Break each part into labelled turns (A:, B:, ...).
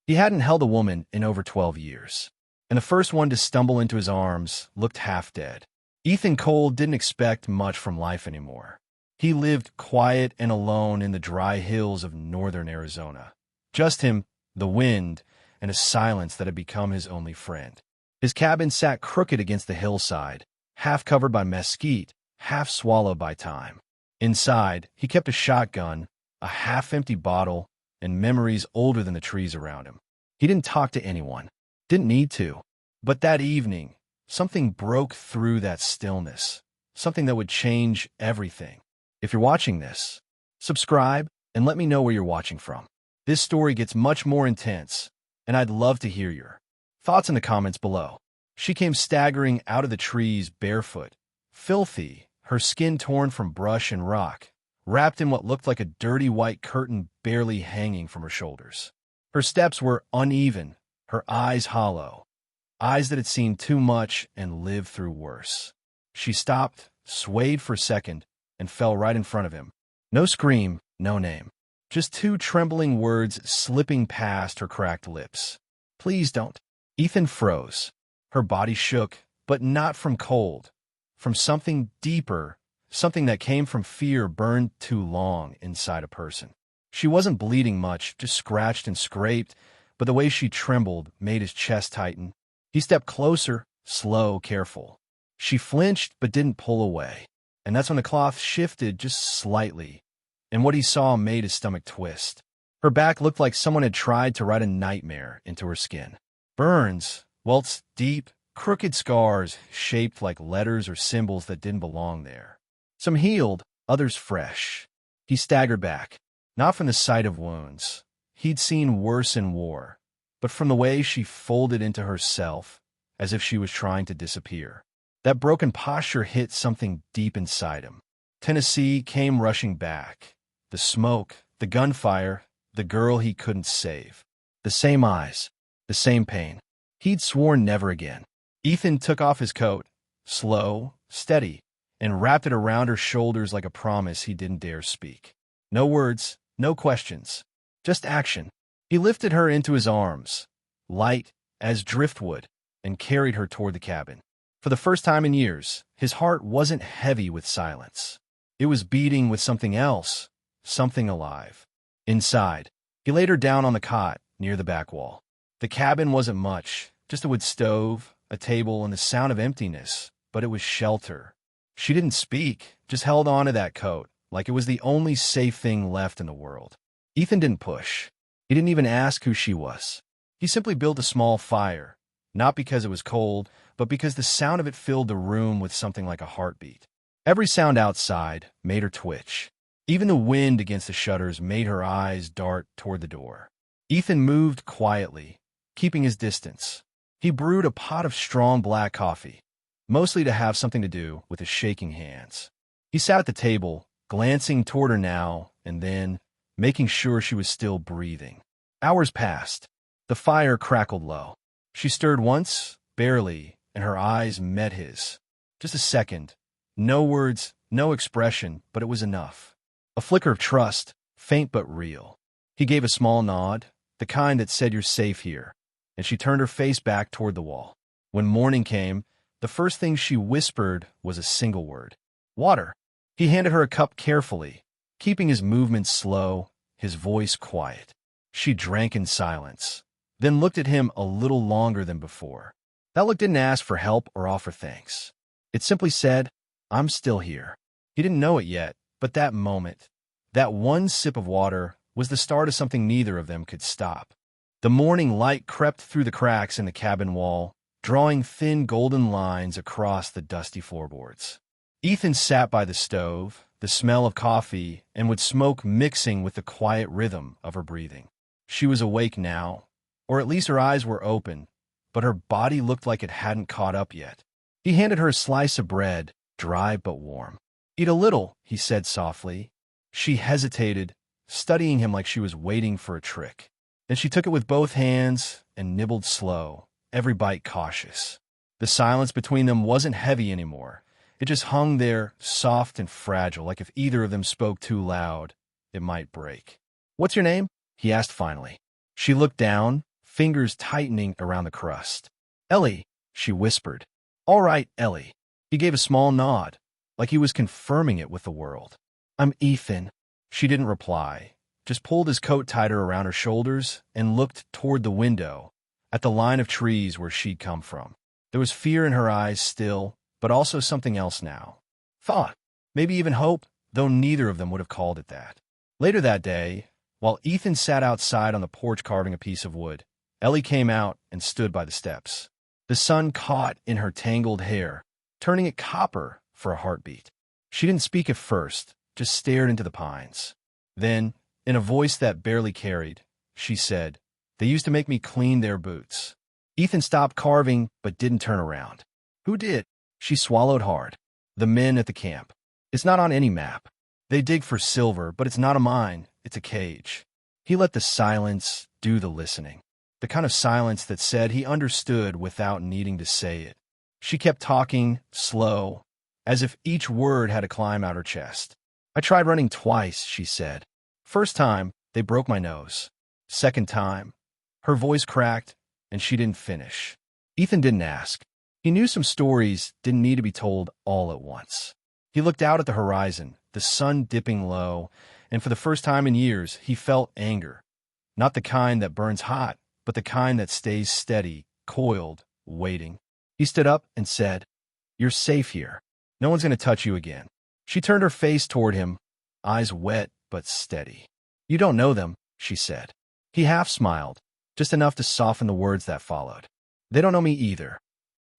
A: He hadn't held a woman in over 12 years, and the first one to stumble into his arms looked half dead. Ethan Cole didn't expect much from life anymore. He lived quiet and alone in the dry hills of northern Arizona. Just him, the wind, and a silence that had become his only friend. His cabin sat crooked against the hillside, half covered by mesquite, half swallowed by time. Inside, he kept a shotgun, a half-empty bottle, and memories older than the trees around him. He didn't talk to anyone. Didn't need to. But that evening, something broke through that stillness. Something that would change everything. If you're watching this, subscribe and let me know where you're watching from. This story gets much more intense, and I'd love to hear your thoughts in the comments below. She came staggering out of the trees barefoot, filthy, her skin torn from brush and rock, wrapped in what looked like a dirty white curtain barely hanging from her shoulders. Her steps were uneven, her eyes hollow, eyes that had seen too much and lived through worse. She stopped, swayed for a second, and fell right in front of him. No scream, no name. Just two trembling words slipping past her cracked lips. Please don't. Ethan froze. Her body shook, but not from cold. From something deeper, something that came from fear burned too long inside a person. She wasn't bleeding much, just scratched and scraped, but the way she trembled made his chest tighten. He stepped closer, slow, careful. She flinched but didn't pull away. And that's when the cloth shifted just slightly, and what he saw made his stomach twist. Her back looked like someone had tried to write a nightmare into her skin. Burns, welts deep, crooked scars shaped like letters or symbols that didn't belong there. Some healed, others fresh. He staggered back, not from the sight of wounds. He'd seen worse in war, but from the way she folded into herself, as if she was trying to disappear. That broken posture hit something deep inside him. Tennessee came rushing back. The smoke, the gunfire, the girl he couldn't save. The same eyes, the same pain. He'd sworn never again. Ethan took off his coat, slow, steady, and wrapped it around her shoulders like a promise he didn't dare speak. No words, no questions, just action. He lifted her into his arms, light as driftwood, and carried her toward the cabin. For the first time in years, his heart wasn't heavy with silence. It was beating with something else, something alive. Inside, he laid her down on the cot near the back wall. The cabin wasn't much, just a wood stove, a table, and the sound of emptiness, but it was shelter. She didn't speak, just held on to that coat, like it was the only safe thing left in the world. Ethan didn't push. He didn't even ask who she was. He simply built a small fire, not because it was cold, but because the sound of it filled the room with something like a heartbeat. Every sound outside made her twitch. Even the wind against the shutters made her eyes dart toward the door. Ethan moved quietly, keeping his distance. He brewed a pot of strong black coffee, mostly to have something to do with his shaking hands. He sat at the table, glancing toward her now and then, making sure she was still breathing. Hours passed. The fire crackled low. She stirred once, barely, and her eyes met his. Just a second. No words, no expression, but it was enough. A flicker of trust, faint but real. He gave a small nod, the kind that said you're safe here, and she turned her face back toward the wall. When morning came, the first thing she whispered was a single word. Water. He handed her a cup carefully, keeping his movements slow, his voice quiet. She drank in silence, then looked at him a little longer than before. That look didn't ask for help or offer thanks. It simply said, I'm still here. He didn't know it yet, but that moment, that one sip of water, was the start of something neither of them could stop. The morning light crept through the cracks in the cabin wall, drawing thin golden lines across the dusty floorboards. Ethan sat by the stove, the smell of coffee and wood smoke mixing with the quiet rhythm of her breathing. She was awake now, or at least her eyes were open, but her body looked like it hadn't caught up yet. He handed her a slice of bread, dry but warm. Eat a little, he said softly. She hesitated, studying him like she was waiting for a trick. Then she took it with both hands and nibbled slow, every bite cautious. The silence between them wasn't heavy anymore. It just hung there, soft and fragile, like if either of them spoke too loud, it might break. What's your name? He asked finally. She looked down, fingers tightening around the crust. "Ellie," she whispered. "All right, Ellie." He gave a small nod, like he was confirming it with the world. "I'm Ethan." She didn't reply, just pulled his coat tighter around her shoulders and looked toward the window, at the line of trees where she'd come from. There was fear in her eyes still, but also something else now. Thought, maybe even hope, though neither of them would have called it that. Later that day, while Ethan sat outside on the porch carving a piece of wood, Ellie came out and stood by the steps. The sun caught in her tangled hair, turning it copper for a heartbeat. She didn't speak at first, just stared into the pines. Then, in a voice that barely carried, she said, "They used to make me clean their boots." Ethan stopped carving but didn't turn around. "Who did?" She swallowed hard. "The men at the camp. It's not on any map. They dig for silver, but it's not a mine, it's a cage." He let the silence do the listening. The kind of silence that said he understood without needing to say it. She kept talking, slow, as if each word had to climb out her chest. "I tried running twice," she said. "First time, they broke my nose. Second time," her voice cracked, and she didn't finish. Ethan didn't ask. He knew some stories didn't need to be told all at once. He looked out at the horizon, the sun dipping low, and for the first time in years, he felt anger. Not the kind that burns hot, but the kind that stays steady, coiled, waiting. He stood up and said, "You're safe here. No one's going to touch you again." She turned her face toward him, eyes wet but steady. "You don't know them," she said. He half smiled, just enough to soften the words that followed. "They don't know me either."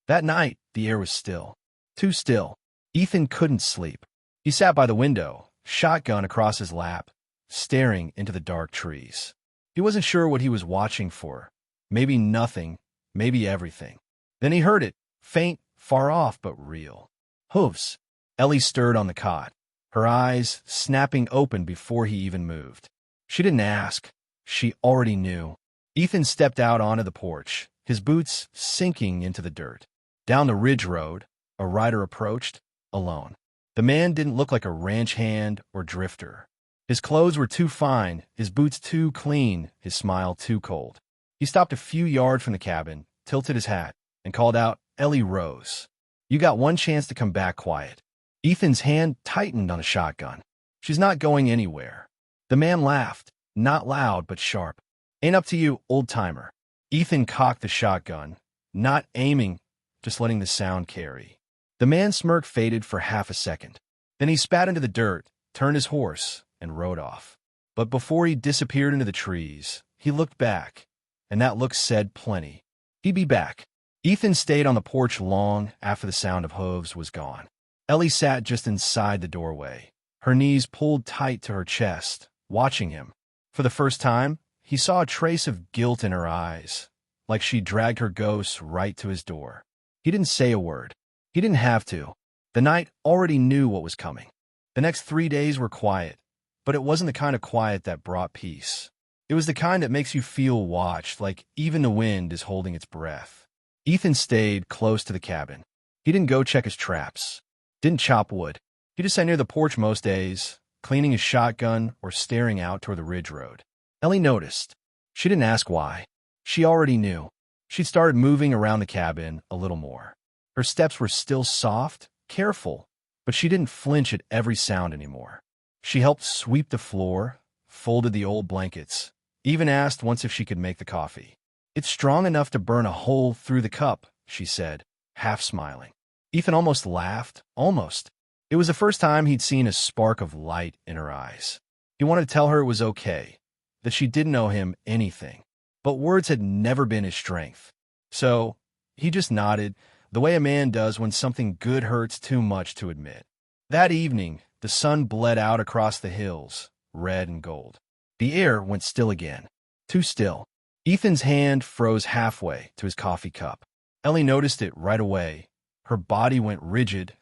A: That night, the air was still. Too still. Ethan couldn't sleep. He sat by the window, shotgun across his lap, staring into the dark trees. He wasn't sure what he was watching for. Maybe nothing, maybe everything. Then he heard it, faint, far off, but real. Hooves. Ellie stirred on the cot, her eyes snapping open before he even moved. She didn't ask. She already knew. Ethan stepped out onto the porch, his boots sinking into the dirt. Down the ridge road, a rider approached, alone. The man didn't look like a ranch hand or drifter. His clothes were too fine, his boots too clean, his smile too cold. He stopped a few yards from the cabin, tilted his hat, and called out, "Ellie Rose. You got one chance to come back quiet." Ethan's hand tightened on the shotgun. "She's not going anywhere." The man laughed, not loud but sharp. "Ain't up to you, old-timer." Ethan cocked the shotgun, not aiming, just letting the sound carry. The man's smirk faded for half a second. Then he spat into the dirt, turned his horse, and rode off. But before he disappeared into the trees, he looked back, and that look said plenty. He'd be back. Ethan stayed on the porch long after the sound of hooves was gone. Ellie sat just inside the doorway, her knees pulled tight to her chest, watching him. For the first time, he saw a trace of guilt in her eyes, like she dragged her ghost right to his door. He didn't say a word. He didn't have to. The night already knew what was coming. The next 3 days were quiet, but it wasn't the kind of quiet that brought peace. It was the kind that makes you feel watched, like even the wind is holding its breath. Ethan stayed close to the cabin. He didn't go check his traps. Didn't chop wood. He just sat near the porch most days, cleaning his shotgun or staring out toward the ridge road. Ellie noticed. She didn't ask why. She already knew. She'd started moving around the cabin a little more. Her steps were still soft, careful, but she didn't flinch at every sound anymore. She helped sweep the floor, folded the old blankets, even asked once if she could make the coffee. "It's strong enough to burn a hole through the cup," she said, half smiling. Ethan almost laughed, almost. It was the first time he'd seen a spark of light in her eyes. He wanted to tell her it was okay, that she didn't owe him anything, but words had never been his strength. So he just nodded, the way a man does when something good hurts too much to admit. That evening, the sun bled out across the hills, red and gold. The air went still again. Too still. Ethan's hand froze halfway to his coffee cup. Ellie noticed it right away. Her body went rigid,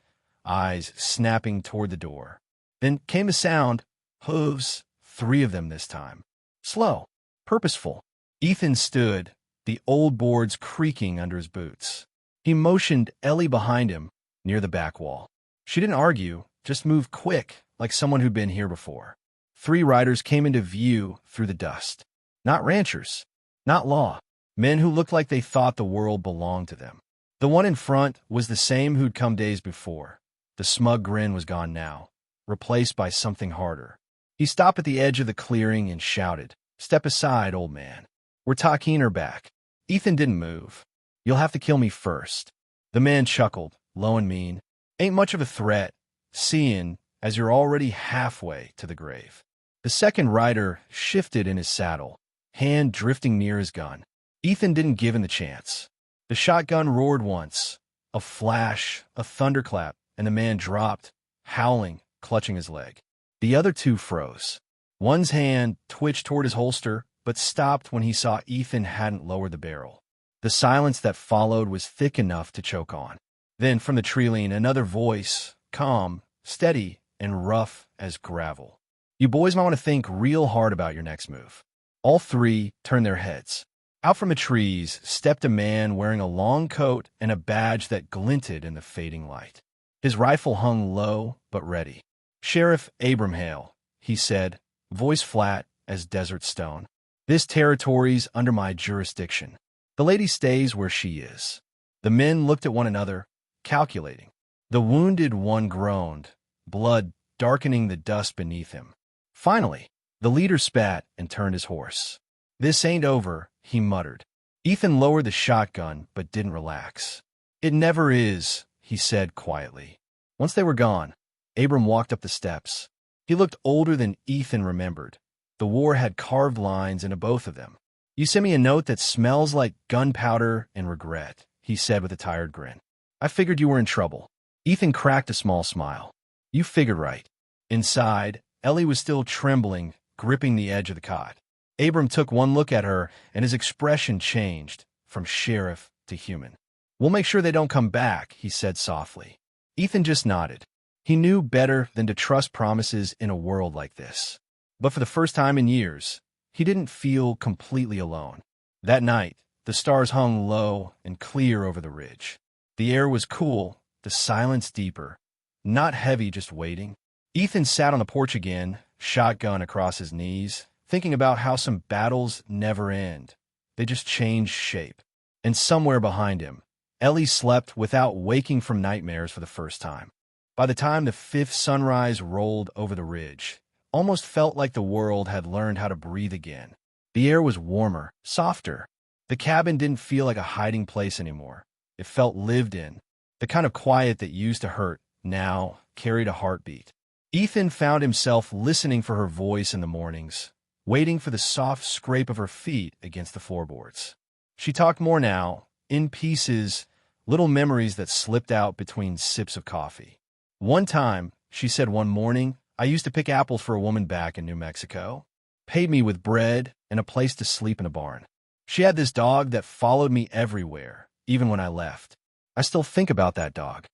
A: eyes snapping toward the door. Then came a sound, hooves, 3 of them this time. Slow, purposeful. Ethan stood, the old boards creaking under his boots. He motioned Ellie behind him, near the back wall. She didn't argue, just moved quick, like someone who'd been here before. 3 riders came into view through the dust. Not ranchers, not law, Men who looked like they thought the world belonged to them. The one in front was the same who'd come days before. The smug grin was gone now, replaced by something harder. He stopped at the edge of the clearing and shouted, "Step aside, old man. We're talking her back." Ethan didn't move. "You'll have to kill me first." The man chuckled, low and mean. "Ain't much of a threat, seeing as you're already halfway to the grave." The second rider shifted in his saddle, hand drifting near his gun. Ethan didn't give him the chance. The shotgun roared once, a flash, a thunderclap, and the man dropped, howling, clutching his leg. The other two froze. One's hand twitched toward his holster, but stopped when he saw Ethan hadn't lowered the barrel. The silence that followed was thick enough to choke on. Then from the tree-line, another voice, calm, steady, and rough as gravel. "You boys might want to think real hard about your next move." All three turned their heads. Out from the trees stepped a man wearing a long coat and a badge that glinted in the fading light. His rifle hung low but ready. "Sheriff Abram Hale," he said, voice flat as desert stone. "This territory's under my jurisdiction. The lady stays where she is." The men looked at one another, calculating. The wounded one groaned, blood darkening the dust beneath him. Finally, the leader spat and turned his horse. "This ain't over," he muttered. Ethan lowered the shotgun but didn't relax. "It never is," he said quietly. Once they were gone, Abram walked up the steps. He looked older than Ethan remembered. The war had carved lines into both of them. "You sent me a note that smells like gunpowder and regret," he said with a tired grin. "I figured you were in trouble." Ethan cracked a small smile. "You figured right." Inside, Ellie was still trembling, gripping the edge of the cot. Abram took one look at her, and his expression changed from sheriff to human. "We'll make sure they don't come back," he said softly. Ethan just nodded. He knew better than to trust promises in a world like this. But for the first time in years, he didn't feel completely alone. That night, the stars hung low and clear over the ridge. The air was cool, the silence deeper. Not heavy, just waiting. Ethan sat on the porch again, shotgun across his knees, thinking about how some battles never end. They just change shape. And somewhere behind him, Ellie slept without waking from nightmares for the first time. By the time the fifth sunrise rolled over the ridge, almost felt like the world had learned how to breathe again. The air was warmer, softer. The cabin didn't feel like a hiding place anymore. It felt lived in. The kind of quiet that used to hurt now carried a heartbeat. Ethan found himself listening for her voice in the mornings, waiting for the soft scrape of her feet against the floorboards. She talked more now, in pieces, little memories that slipped out between sips of coffee. One time, she said one morning, "I used to pick apples for a woman back in New Mexico. Paid me with bread and a place to sleep in a barn. She had this dog that followed me everywhere, even when I left. I still think about that dog."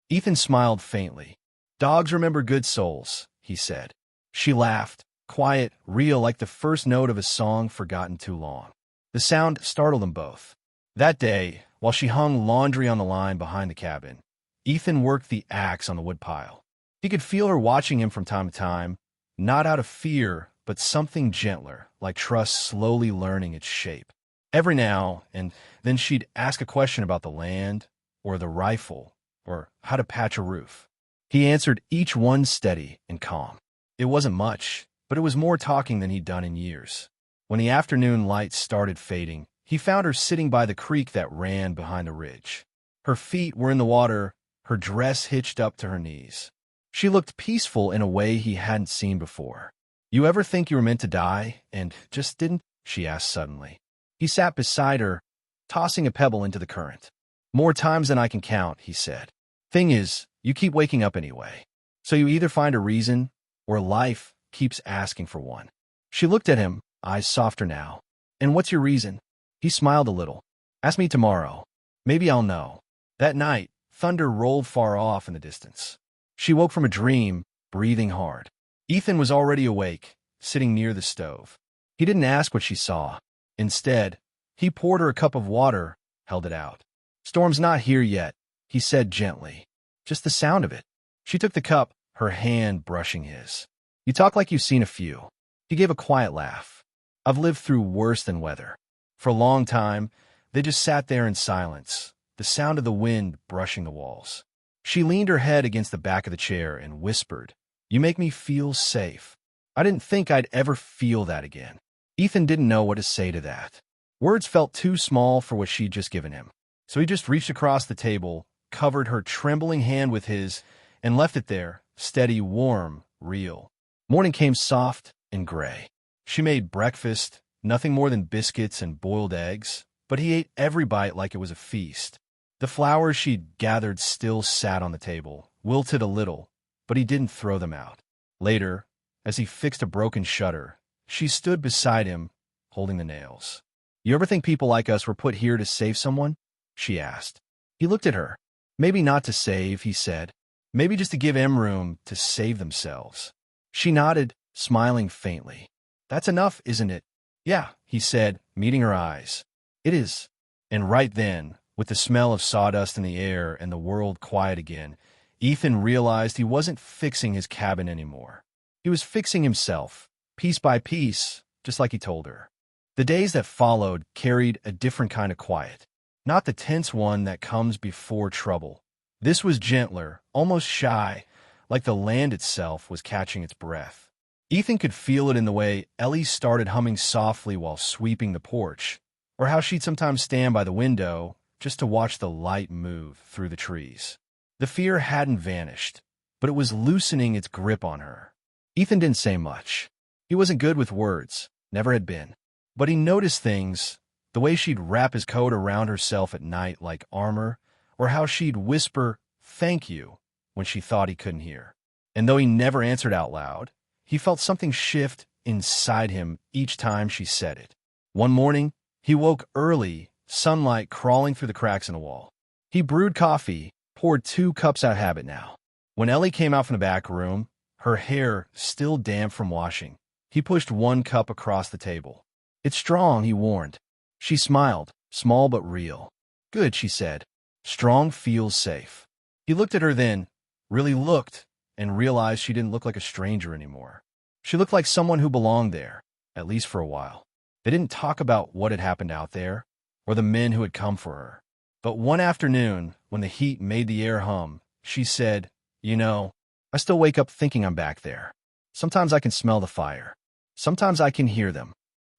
A: Ethan smiled faintly. "Dogs remember good souls," he said. She laughed, quiet, real, like the first note of a song forgotten too long. The sound startled them both. That day, while she hung laundry on the line behind the cabin, Ethan worked the axe on the woodpile. He could feel her watching him from time to time, not out of fear, but something gentler, like trust slowly learning its shape. Every now and then she'd ask a question about the land, or the rifle, or how to patch a roof. He answered each one steady and calm. It wasn't much, but it was more talking than he'd done in years. When the afternoon light started fading, he found her sitting by the creek that ran behind the ridge. Her feet were in the water, her dress hitched up to her knees. She looked peaceful in a way he hadn't seen before. "You ever think you were meant to die, and just didn't?" she asked suddenly. He sat beside her, tossing a pebble into the current. "More times than I can count," he said. "Thing is, you keep waking up anyway. So you either find a reason, or life keeps asking for one." She looked at him, eyes softer now. "And what's your reason?" He smiled a little. "Ask me tomorrow. Maybe I'll know." That night, thunder rolled far off in the distance. She woke from a dream, breathing hard. Ethan was already awake, sitting near the stove. He didn't ask what she saw. Instead, he poured her a cup of water, held it out. "Storm's not here yet," he said gently. "Just the sound of it." She took the cup, her hand brushing his. "You talk like you've seen a few." He gave a quiet laugh. "I've lived through worse than weather. For a long time, they just sat there in silence, the sound of the wind brushing the walls. She leaned her head against the back of the chair and whispered, "You make me feel safe." I didn't think I'd ever feel that again. Ethan didn't know what to say to that. Words felt too small for what she'd just given him. So he just reached across the table, covered her trembling hand with his, and left it there, steady, warm, real. Morning came soft and gray. She made breakfast, nothing more than biscuits and boiled eggs, but he ate every bite like it was a feast. The flowers she'd gathered still sat on the table, wilted a little, but he didn't throw them out. Later, as he fixed a broken shutter, she stood beside him, holding the nails. "You ever think people like us were put here to save someone?" she asked. He looked at her. "Maybe not to save," he said. "Maybe just to give them room to save themselves." She nodded, smiling faintly. "That's enough, isn't it?" "Yeah," he said, meeting her eyes. "It is." And right then, with the smell of sawdust in the air and the world quiet again, Ethan realized he wasn't fixing his cabin anymore. He was fixing himself, piece by piece, just like he told her. The days that followed carried a different kind of quiet, not the tense one that comes before trouble. This was gentler, almost shy, like the land itself was catching its breath. Ethan could feel it in the way Ellie started humming softly while sweeping the porch, or how she'd sometimes stand by the window just to watch the light move through the trees. The fear hadn't vanished, but it was loosening its grip on her. Ethan didn't say much. He wasn't good with words, never had been. But he noticed things, the way she'd wrap his coat around herself at night like armor, or how she'd whisper, "Thank you," when she thought he couldn't hear. And though he never answered out loud, he felt something shift inside him each time she said it. One morning, he woke early, sunlight crawling through the cracks in the wall. He brewed coffee, poured 2 cups out of habit now. When Ellie came out from the back room, her hair still damp from washing, he pushed 1 cup across the table. "It's strong," he warned. She smiled, small but real. "Good," she said. "Strong feels safe." He looked at her then, really looked, and realized she didn't look like a stranger anymore. She looked like someone who belonged there, at least for a while. They didn't talk about what had happened out there, or the men who had come for her. But one afternoon, when the heat made the air hum, she said, "You know, I still wake up thinking I'm back there. Sometimes I can smell the fire. Sometimes I can hear them."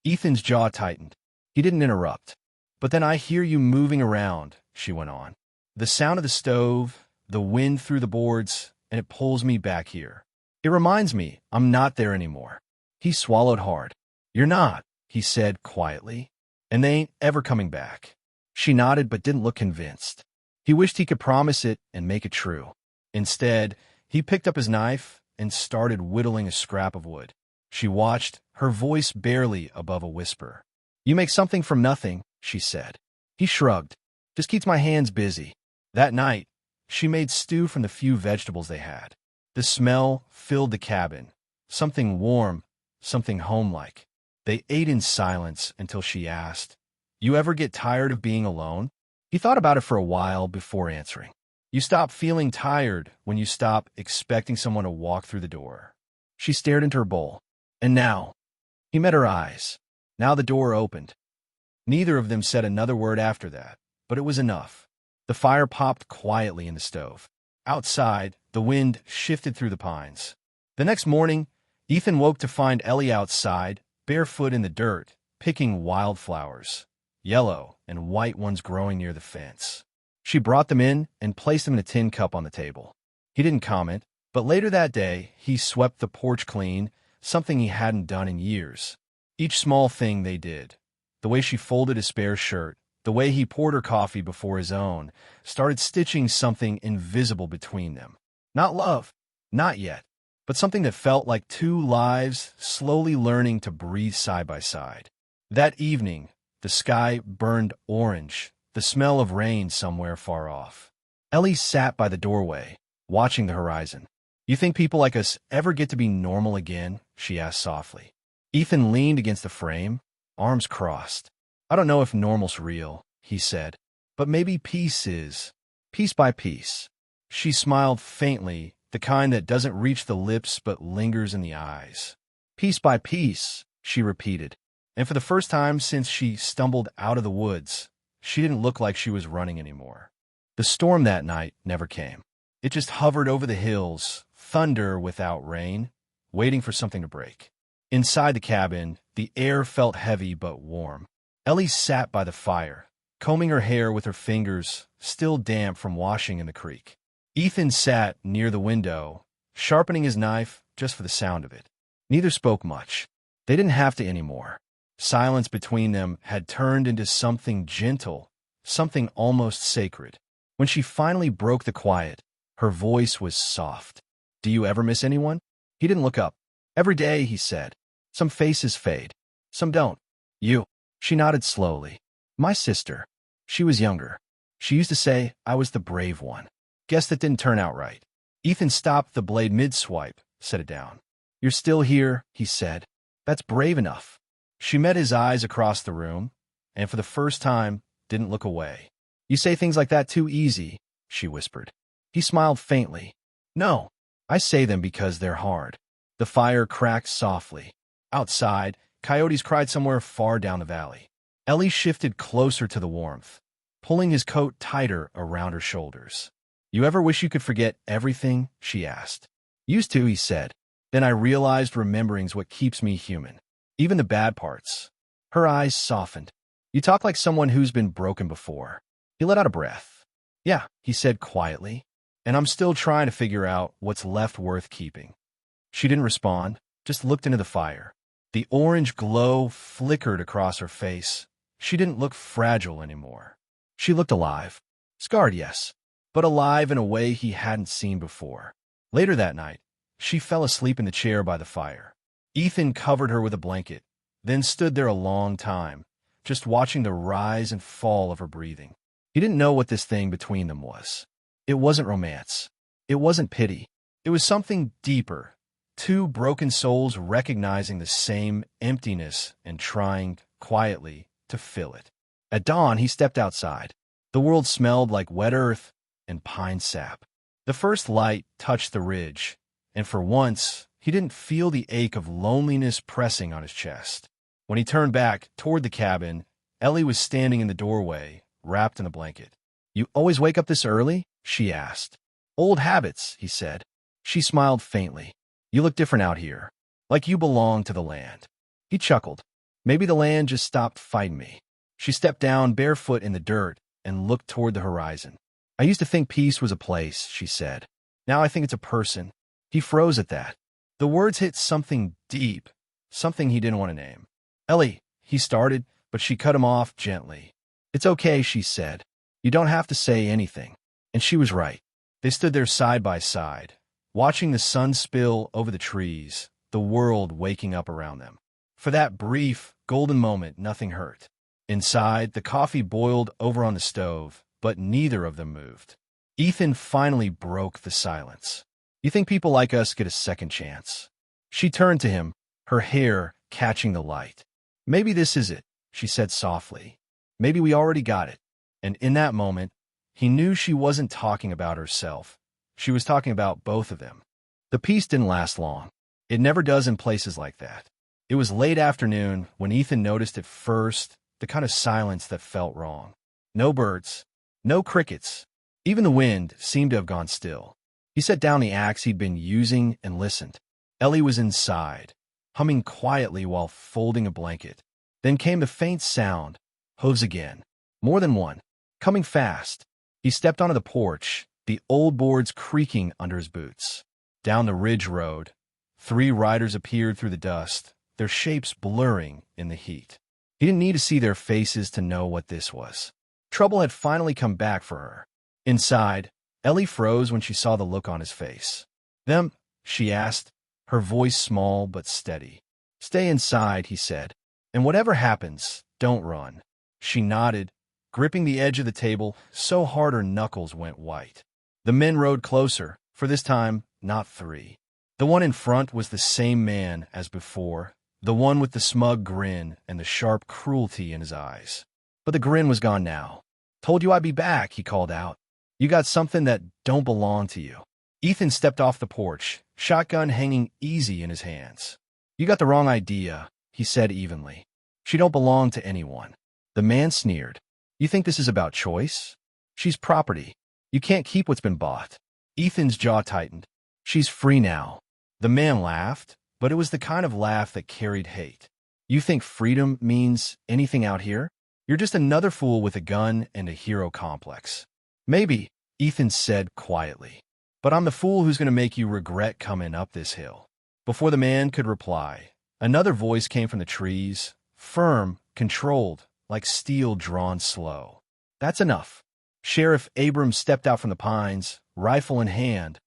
A: Ethan's jaw tightened. He didn't interrupt. "But then I hear you moving around," she went on. "The sound of the stove, the wind through the boards, and it pulls me back here. It reminds me I'm not there anymore." He swallowed hard. "You're not," he said quietly. "And they ain't ever coming back." She nodded but didn't look convinced. He wished he could promise it and make it true. Instead, he picked up his knife and started whittling a scrap of wood. She watched, her voice barely above a whisper. "You make something from nothing," she said. He shrugged. "Just keeps my hands busy." That night, she made stew from the few vegetables they had. The smell filled the cabin, something warm, something home-like. They ate in silence until she asked, "You ever get tired of being alone?" He thought about it for a while before answering. "You stop feeling tired when you stop expecting someone to walk through the door." She stared into her bowl. And now, he met her eyes. Now the door opened. Neither of them said another word after that, but it was enough. The fire popped quietly in the stove. Outside, the wind shifted through the pines. The next morning, Ethan woke to find Ellie outside, barefoot in the dirt, picking wildflowers, yellow and white ones growing near the fence. She brought them in and placed them in a tin cup on the table. He didn't comment, but later that day, he swept the porch clean, something he hadn't done in years. Each small thing they did, the way she folded his spare shirt, the way he poured her coffee before his own, started stitching something invisible between them. Not love, not yet, but something that felt like 2 lives slowly learning to breathe side by side. That evening, the sky burned orange, the smell of rain somewhere far off. Ellie sat by the doorway, watching the horizon. "You think people like us ever get to be normal again?" she asked softly. Ethan leaned against the frame, arms crossed. "I don't know if normal's real," he said, "but maybe peace is, piece by piece." She smiled faintly, the kind that doesn't reach the lips but lingers in the eyes. "Piece by piece," she repeated. And for the first time since she stumbled out of the woods, she didn't look like she was running anymore. The storm that night never came. It just hovered over the hills, thunder without rain, waiting for something to break. Inside the cabin, the air felt heavy but warm. Ellie sat by the fire, combing her hair with her fingers still damp from washing in the creek. Ethan sat near the window, sharpening his knife just for the sound of it. Neither spoke much. They didn't have to anymore. Silence between them had turned into something gentle, something almost sacred. When she finally broke the quiet, her voice was soft. "Do you ever miss anyone?" He didn't look up. "Every day," he said. "Some faces fade. Some don't. You." She nodded slowly. "My sister. She was younger. She used to say I was the brave one. Guess that didn't turn out right." Ethan stopped the blade mid-swipe, set it down. "You're still here," he said. "That's brave enough." She met his eyes across the room, and for the first time, didn't look away. "You say things like that too easy," she whispered. He smiled faintly. "No, I say them because they're hard." The fire cracked softly. Outside, coyotes cried somewhere far down the valley. Ellie shifted closer to the warmth, pulling his coat tighter around her shoulders. "You ever wish you could forget everything?" she asked. "Used to," he said. "Then I realized remembering's what keeps me human. Even the bad parts." Her eyes softened. "You talk like someone who's been broken before." He let out a breath. "Yeah," he said quietly. "And I'm still trying to figure out what's left worth keeping." She didn't respond, just looked into the fire. The orange glow flickered across her face. She didn't look fragile anymore. She looked alive. Scarred, yes, but alive in a way he hadn't seen before. Later that night, she fell asleep in the chair by the fire. Ethan covered her with a blanket, then stood there a long time, just watching the rise and fall of her breathing. He didn't know what this thing between them was. It wasn't romance. It wasn't pity. It was something deeper. Two broken souls recognizing the same emptiness and trying, quietly, to fill it. At dawn, he stepped outside. The world smelled like wet earth and pine sap. The first light touched the ridge, and for once, he didn't feel the ache of loneliness pressing on his chest. When he turned back toward the cabin, Ellie was standing in the doorway, wrapped in a blanket. "You always wake up this early?" she asked. "Old habits," he said. She smiled faintly. "You look different out here, like you belong to the land." He chuckled. "Maybe the land just stopped fighting me." She stepped down barefoot in the dirt and looked toward the horizon. "I used to think peace was a place," she said. "Now I think it's a person." He froze at that. The words hit something deep, something he didn't want to name. "Ellie," he started, but she cut him off gently. "It's okay," she said. "You don't have to say anything." And she was right. They stood there side by side, watching the sun spill over the trees, the world waking up around them. For that brief, golden moment, nothing hurt. Inside, the coffee boiled over on the stove, but neither of them moved. Ethan finally broke the silence. "You think people like us get a second chance?" She turned to him, her hair catching the light. "Maybe this is it," she said softly. "Maybe we already got it." And in that moment, he knew she wasn't talking about herself. She was talking about both of them. The peace didn't last long. It never does in places like that. It was late afternoon when Ethan noticed at first the kind of silence that felt wrong. No birds, no crickets. Even the wind seemed to have gone still. He set down the axe he'd been using and listened. Ellie was inside, humming quietly while folding a blanket. Then came the faint sound, hooves again. More than one, coming fast. He stepped onto the porch, the old boards creaking under his boots. Down the ridge road, 3 riders appeared through the dust, their shapes blurring in the heat. He didn't need to see their faces to know what this was. Trouble had finally come back for her. Inside, Ellie froze when she saw the look on his face. "Them?" she asked, her voice small but steady. "Stay inside," he said. "And whatever happens, don't run." She nodded, gripping the edge of the table so hard her knuckles went white. The men rode closer, for this time, not 3. The one in front was the same man as before, the one with the smug grin and the sharp cruelty in his eyes. But the grin was gone now. "Told you I'd be back," he called out. "You got something that don't belong to you." Ethan stepped off the porch, shotgun hanging easy in his hands. "You got the wrong idea," he said evenly. She don't belong to anyone. The man sneered. You think this is about choice? She's property. You can't keep what's been bought. Ethan's jaw tightened. She's free now. The man laughed, but it was the kind of laugh that carried hate. You think freedom means anything out here? You're just another fool with a gun and a hero complex. Maybe, Ethan said quietly. But I'm the fool who's going to make you regret coming up this hill. Before the man could reply, another voice came from the trees, firm, controlled, like steel drawn slow. That's enough. Sheriff Abrams stepped out from the pines, rifle in hand,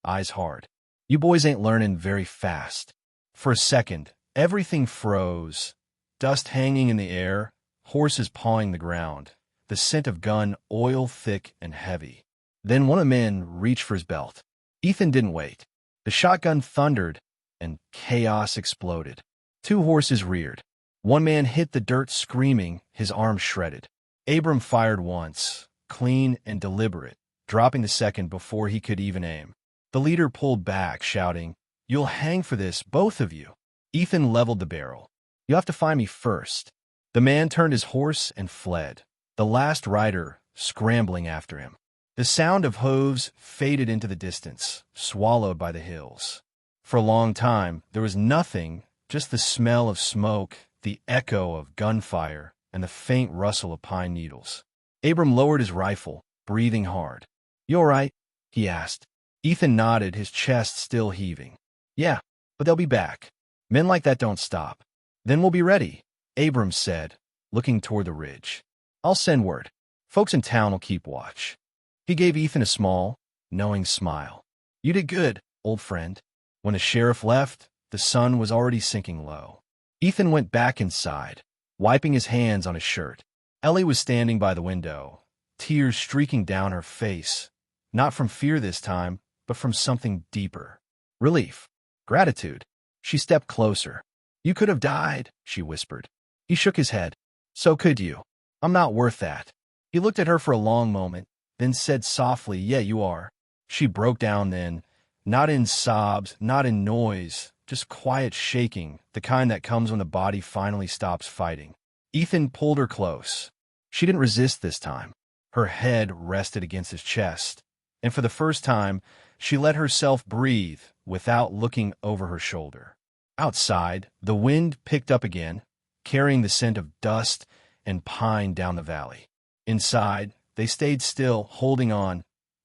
A: eyes hard. You boys ain't learning very fast. For a second, everything froze. Dust hanging in the air, horses pawing the ground, the scent of gun oil thick and heavy. Then one of the men reached for his belt. Ethan didn't wait. The shotgun thundered, and chaos exploded. Two horses reared. One man hit the dirt screaming, his arm shredded. Abram fired once, clean and deliberate, dropping the second before he could even aim. The leader pulled back, shouting, "You'll hang for this, both of you." Ethan leveled the barrel. "You have to find me first." The man turned his horse and fled, the last rider scrambling after him. The sound of hooves faded into the distance, swallowed by the hills. For a long time, there was nothing, just the smell of smoke, the echo of gunfire, and the faint rustle of pine needles. Abram lowered his rifle, breathing hard. "You all right?" he asked. Ethan nodded, his chest still heaving. "Yeah, but they'll be back. Men like that don't stop." "Then we'll be ready," Abram said, looking toward the ridge. "I'll send word. Folks in town will keep watch." He gave Ethan a small, knowing smile. "You did good, old friend." When the sheriff left, the sun was already sinking low. Ethan went back inside, wiping his hands on his shirt. Ellie was standing by the window, tears streaking down her face, not from fear this time, but from something deeper. Relief. Gratitude. She stepped closer. "You could have died," she whispered. He shook his head. "So could you. I'm not worth that." He looked at her for a long moment, then said softly, "Yeah, you are." She broke down then, not in sobs, not in noise, just quiet shaking, the kind that comes when the body finally stops fighting. Ethan pulled her close. She didn't resist this time. Her head rested against his chest, and for the first time, she let herself breathe without looking over her shoulder. Outside, the wind picked up again, carrying the scent of dust and pine down the valley. Inside, they stayed still, holding on,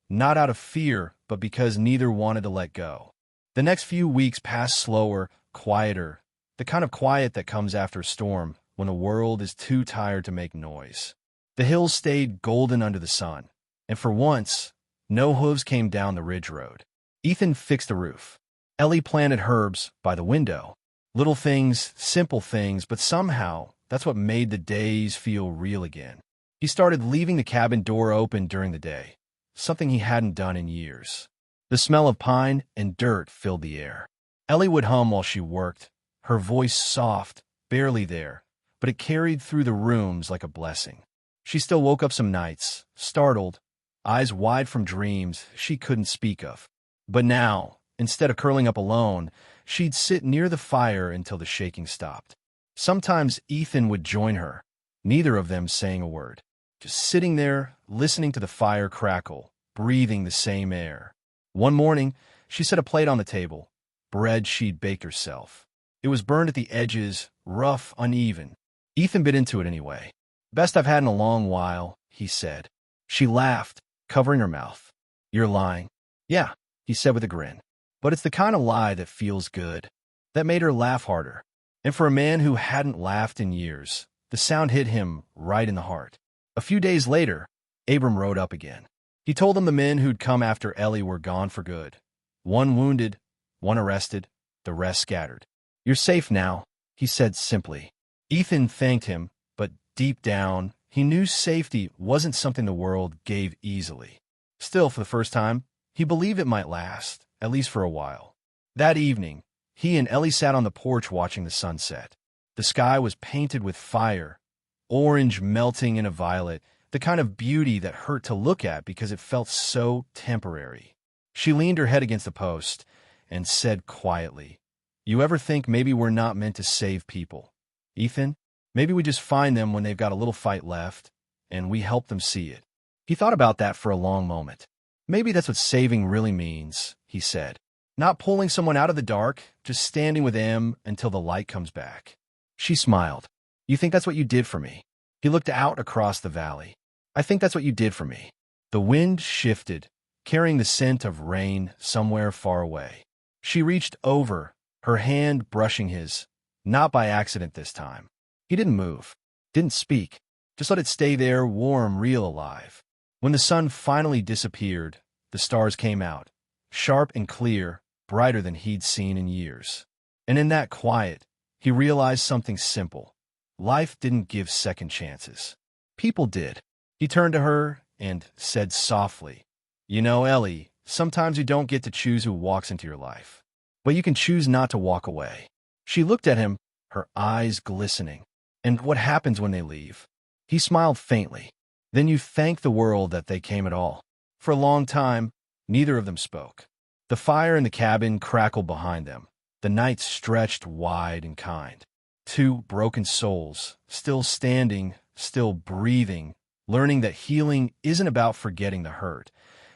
A: not out of fear, but because neither wanted to let go. The next few weeks passed slower, quieter, the kind of quiet that comes after a storm when the world is too tired to make noise. The hills stayed golden under the sun, and for once, no hooves came down the ridge road. Ethan fixed the roof. Ellie planted herbs by the window. Little things, simple things, but somehow that's what made the days feel real again. He started leaving the cabin door open during the day, something he hadn't done in years. The smell of pine and dirt filled the air. Ellie would hum while she worked, her voice soft, barely there, but it carried through the rooms like a blessing. She still woke up some nights, startled, eyes wide from dreams she couldn't speak of. But now, instead of curling up alone, she'd sit near the fire until the shaking stopped. Sometimes Ethan would join her, neither of them saying a word. Just sitting there, listening to the fire crackle, breathing the same air. One morning, she set a plate on the table, bread she'd baked herself. It was burned at the edges, rough, uneven. Ethan bit into it anyway. "Best I've had in a long while," he said. She laughed, covering her mouth. "You're lying." "Yeah," he said with a grin. "But it's the kind of lie that feels good." That made her laugh harder. And for a man who hadn't laughed in years, the sound hit him right in the heart. A few days later, Abram rode up again. He told them the men who'd come after Ellie were gone for good. One wounded, one arrested, the rest scattered. "You're safe now," he said simply. Ethan thanked him, but deep down, he knew safety wasn't something the world gave easily. Still, for the first time, he believed it might last, at least for a while. That evening, he and Ellie sat on the porch watching the sunset. The sky was painted with fire, orange melting into violet, the kind of beauty that hurt to look at because it felt so temporary. She leaned her head against the post and said quietly, "You ever think maybe we're not meant to save people, Ethan?" Maybe we just find them when they've got a little fight left, and we help them see it. He thought about that for a long moment. Maybe that's what saving really means, he said. Not pulling someone out of the dark, just standing with them until the light comes back. She smiled. You think that's what you did for me? He looked out across the valley. I think that's what you did for me. The wind shifted, carrying the scent of rain somewhere far away. She reached over, her hand brushing his, not by accident this time. He didn't move, didn't speak, just let it stay there, warm, real, alive. When the sun finally disappeared, the stars came out, sharp and clear, brighter than he'd seen in years. And in that quiet, he realized something simple. Life didn't give second chances. People did. He turned to her and said softly, You know, Ellie, sometimes you don't get to choose who walks into your life, but you can choose not to walk away. She looked at him, her eyes glistening. And what happens when they leave? He smiled faintly. Then you thank the world that they came at all. For a long time, neither of them spoke. The fire in the cabin crackled behind them. The night stretched wide and kind. Two broken souls, still standing, still breathing, learning that healing isn't about forgetting the hurt.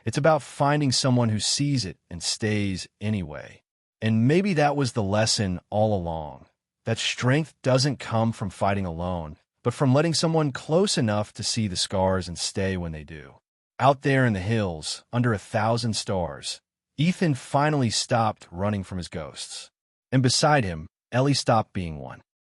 A: It's about finding someone who sees it and stays anyway. And maybe that was the lesson all along, that strength doesn't come from fighting alone, but from letting someone close enough to see the scars and stay when they do. Out there in the hills, under 1,000 stars, Ethan finally stopped running from his ghosts. And beside him, Ellie stopped being one.